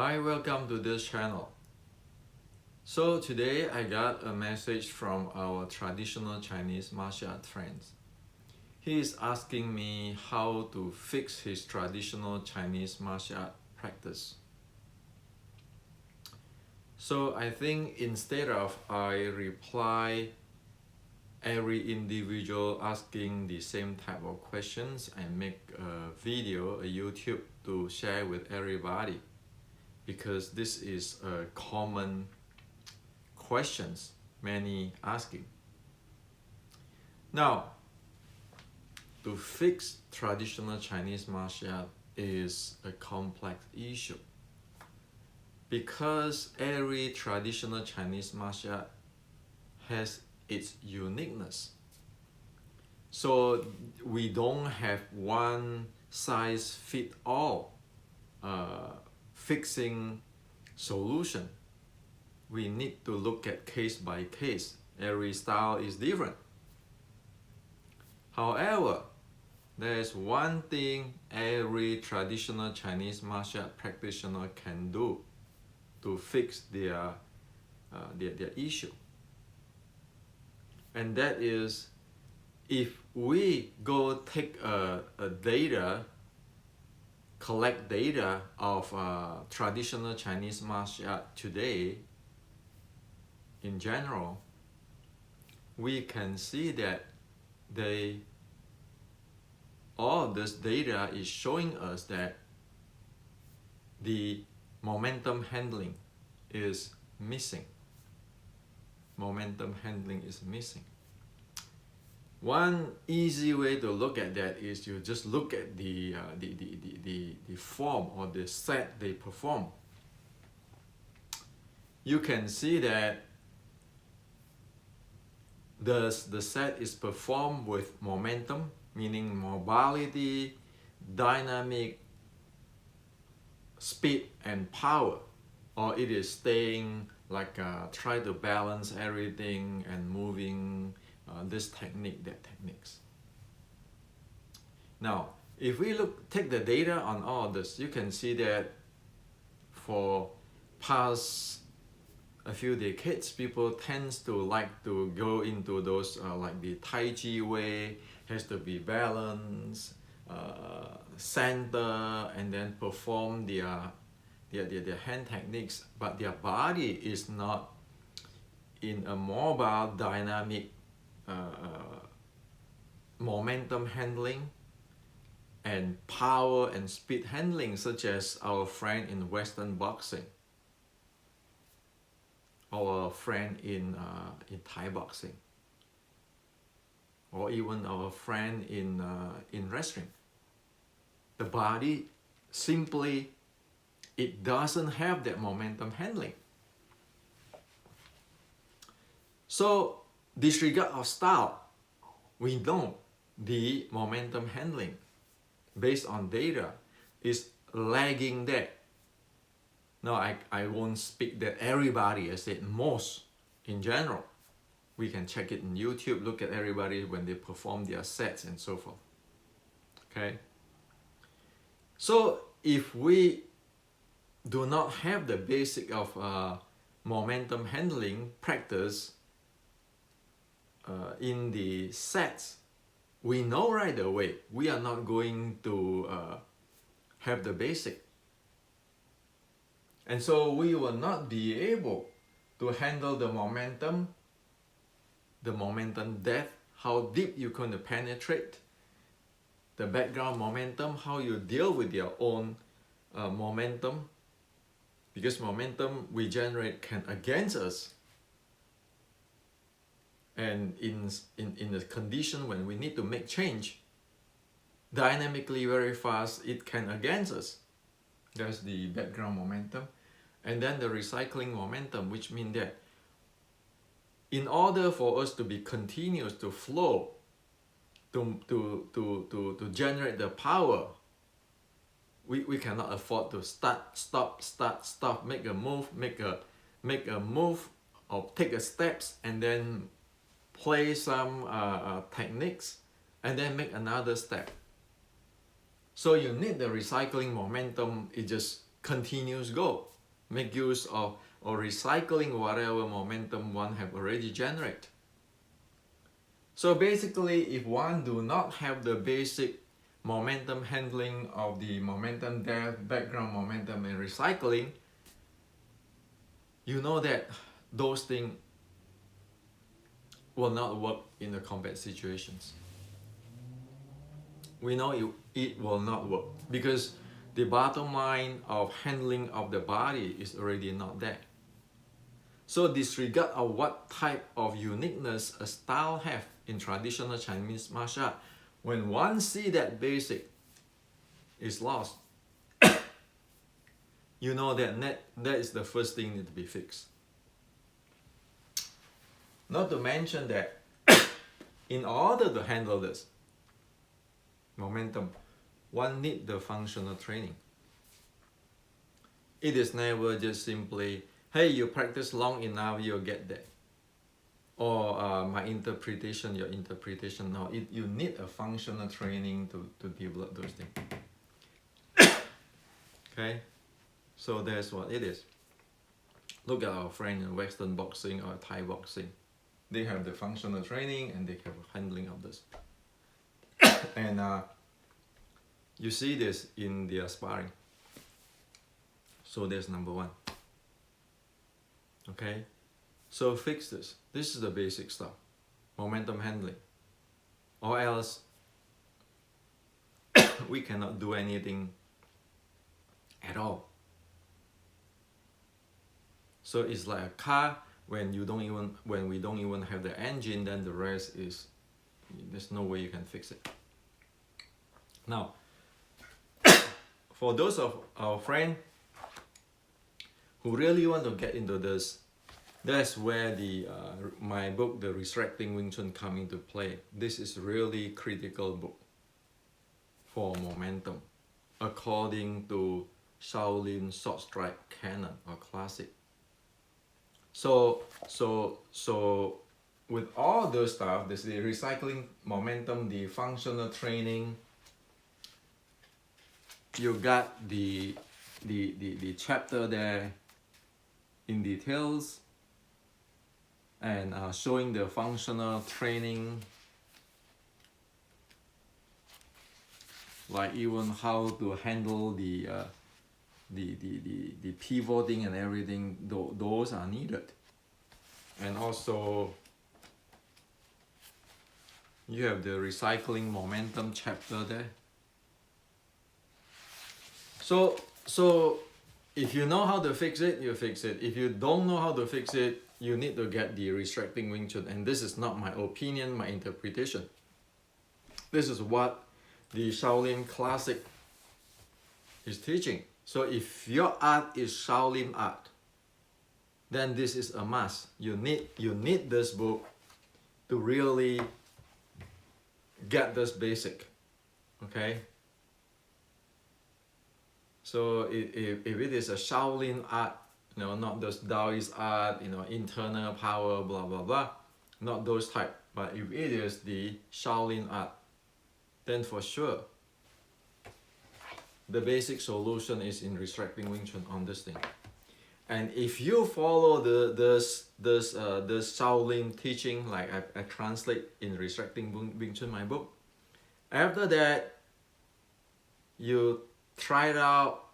Hi, welcome to this channel. So today I got a message from our traditional Chinese martial art friends. He is asking me how to fix his traditional Chinese martial art practice. So I think instead of I reply every individual asking the same type of questions, I make a video, a YouTube to share with everybody, because this is a common questions many asking. Now, to fix traditional Chinese martial art is a complex issue, because every traditional Chinese martial art has its uniqueness. So we don't have one size fit all fixing solution. We need to look at case by case. Every style is different. However, there is one thing every traditional Chinese martial art practitioner can do to fix their issue. And that is, if we go take collect data of traditional Chinese martial art today, in general, we can see that all this data is showing us that the momentum handling is missing. Momentum handling is missing. One easy way to look at that is you just look at the form or the set they perform. You can see that the set is performed with momentum, meaning mobility, dynamic, speed and power, or it is staying like try to balance everything and moving this technique, that techniques. Now, if we take the data on all of this, you can see that for past a few decades, people tends to like to go into those like the Tai Chi way, has to be balanced, center, and then perform their hand techniques, but their body is not in a mobile, dynamic momentum handling and power and speed handling, such as our friend in Western boxing, our friend in Thai boxing, or even our friend in wrestling. The body simply, it doesn't have that momentum handling. So disregard of style, we know the momentum handling based on data is lagging there. Now I won't speak that everybody, I said most in general. We can check it in YouTube, look at everybody when they perform their sets and so forth. Okay? So if we do not have the basic of momentum handling practice in the sets, we know right away we are not going to have the basic. And so we will not be able to handle the momentum depth, how deep you're going to penetrate, the background momentum, how you deal with your own momentum, because momentum we generate can against us. And in a condition when we need to make change, dynamically very fast, it can against us. There's the background momentum. And then the recycling momentum, which means that in order for us to be continuous, to flow, to generate the power, we cannot afford to stop, make a move, or take a steps, and then play some techniques, and then make another step. So you need the recycling momentum. It just continuous go, make use of or recycling whatever momentum one have already generated. So basically, if one do not have the basic momentum handling of the momentum depth, background momentum, and recycling, you know that those things will not work in the combat situations. We know it will not work because the bottom line of handling of the body is already not there. So disregard of what type of uniqueness a style have in traditional Chinese martial art, when one see that basic is lost, you know that is the first thing need to be fixed. Not to mention that in order to handle this momentum, one need the functional training. It is never just simply, hey, you practice long enough, you'll get there. Or my interpretation, your interpretation. No, you need a functional training to develop those things. Okay, so that's what it is. Look at our friend in Western boxing or Thai boxing. They have the functional training and they have handling of this. And you see this in their sparring. So that's number one. Okay, so fix this. This is the basic stuff. Momentum handling. Or else we cannot do anything at all. So it's like a car, when we don't even have the engine, then the rest is, there's no way you can fix it. Now, for those of our friends who really want to get into this, that's where the my book, The Resurrecting Wing Chun, come into play. This is really critical book for momentum, according to Shaolin Sword Strike Canon or Classic. So with all those stuff, there's the recycling momentum, the functional training. You got the chapter there in details and showing the functional training, like even how to handle the pivoting and everything. Those are needed. And also you have the recycling momentum chapter there. So if you know how to fix it, you fix it. If you don't know how to fix it, you need to get the Resurrecting Wing Chun. And this is not my opinion, my interpretation. This is what the Shaolin Classic is teaching. So if your art is Shaolin art, then this is a must. You need this book to really get this basic. Okay? So if it is a Shaolin art, not those Taoist art, internal power, blah blah blah, not those type. But if it is the Shaolin art, then for sure the basic solution is in Resurrecting Wing Chun on this thing. And if you follow this Shaolin teaching, like I translate in Resurrecting Wing Chun, my book, after that you try it out,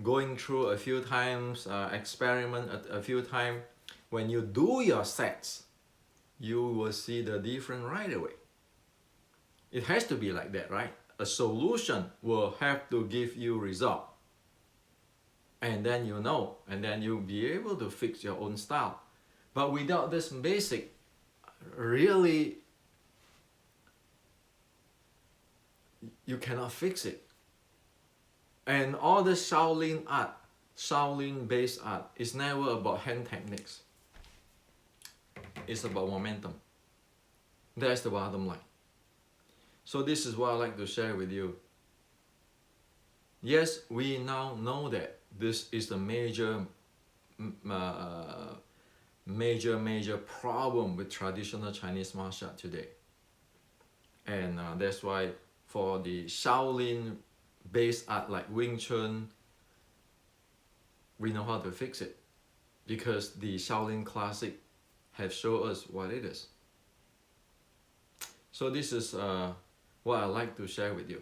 going through a few times, experiment a few times. When you do your sets, you will see the difference right away. It has to be like that, right? A solution will have to give you result. And then and then you'll be able to fix your own style. But without this basic, really, you cannot fix it. And all the Shaolin art, Shaolin based art, is never about hand techniques. It's about momentum. That's the bottom line. So this is what I like to share with you. Yes, we now know that this is the major problem with traditional Chinese martial art today. And that's why for the Shaolin based at like Wing Chun, we know how to fix it because the Shaolin Classic have shown us what it is. So this is what I like to share with you.